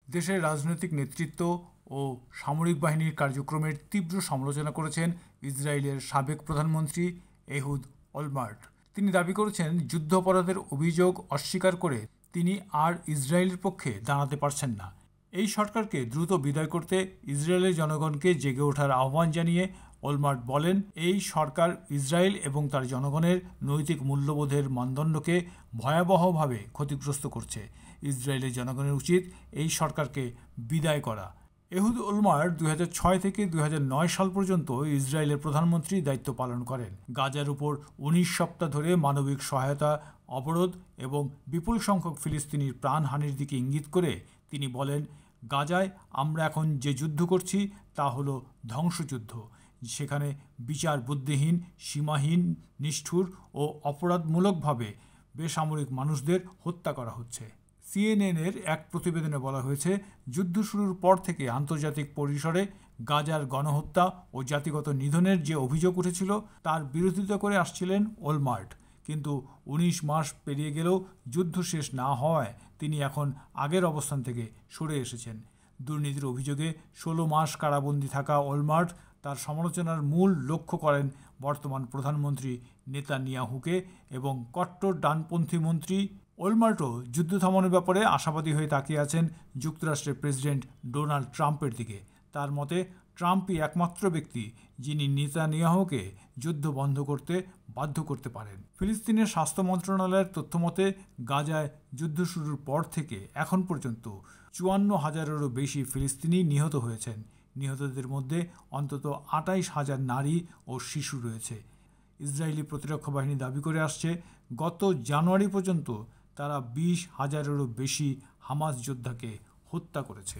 দেশের রাজনৈতিক নেতৃত্ব ও সামরিক বাহিনীর কার্যক্রমের তীব্র সমালোচনা করেছেন ইসরায়েলের সাবেক প্রধানমন্ত্রী এহুদ ওলমার্ট। তিনি দাবি করেছেন, যুদ্ধাপরাধের অভিযোগ অস্বীকার করে তিনি আর ইসরায়েলের পক্ষে দাঁড়াতে পারছেন না। এই সরকারকে দ্রুত বিদায় করতে ইসরায়েলের জনগণকে জেগে ওঠার আহ্বান জানিয়ে ওলমার্ট বলেন, এই সরকার ইসরায়েল এবং তার জনগণের নৈতিক মূল্যবোধের মানদণ্ডকে ভয়াবহভাবে ক্ষতিগ্রস্ত করছে। ইসরায়েলের জনগণের উচিত এই সরকারকে বিদায় করা। এহুদ ওলমার্ট 2006 থেকে 2009 সাল পর্যন্ত ইসরায়েলের প্রধানমন্ত্রীর দায়িত্ব পালন করেন। গাজার উপর 19 সপ্তাহ ধরে মানবিক সহায়তা অবরোধ এবং বিপুল সংখ্যক ফিলিস্তিনির প্রাণহানির দিকে ইঙ্গিত করে তিনি বলেন, গাজায় আমরা এখন যে যুদ্ধ করছি তা হলো ধ্বংসযুদ্ধ, সেখানে বিচার বুদ্ধিহীন, সীমাহীন, নিষ্ঠুর ও অপরাধমূলকভাবে বেসামরিক মানুষদের হত্যা করা হচ্ছে। সিএনএনের এক প্রতিবেদনে বলা হয়েছে, যুদ্ধ শুরুর পর থেকে আন্তর্জাতিক পরিসরে গাজার গণহত্যা ও জাতিগত নিধনের যে অভিযোগ উঠেছিল তার বিরোধিতা করে আসছিলেন ওলমার্ট। কিন্তু 19 মাস পেরিয়ে গেলেও যুদ্ধ শেষ না হওয়ায় তিনি এখন আগের অবস্থান থেকে সরে এসেছেন। দুর্নীতির অভিযোগে 16 মাস কারাবন্দী থাকা ওলমার্ট তার সমালোচনার মূল লক্ষ্য করেন বর্তমান প্রধানমন্ত্রী নেতানিয়াহুকে এবং কট্টর ডানপন্থী মন্ত্রী। ওলমার্টও যুদ্ধ থামানোর ব্যাপারে আশাবাদী হয়ে তাকিয়ে আছেন যুক্তরাষ্ট্রের প্রেসিডেন্ট ডোনাল্ড ট্রাম্পের দিকে। তার মতে, ট্রাম্পই একমাত্র ব্যক্তি যিনি নেতানিয়াহুকে যুদ্ধ বন্ধ করতে বাধ্য করতে পারেন। ফিলিস্তিনের স্বাস্থ্য মন্ত্রণালয়ের তথ্যমতে গাজায় যুদ্ধ শুরুর পর থেকে এখন পর্যন্ত 54,000-এরও বেশি ফিলিস্তিনি নিহত হয়েছেন। নিহতদের মধ্যে অন্তত 28,000 নারী ও শিশু রয়েছে। ইসরায়েলি প্রতিরক্ষা বাহিনী দাবি করে আসছে, গত জানুয়ারি পর্যন্ত তারা 20,000-এরও বেশি হামাস যোদ্ধাকে হত্যা করেছে।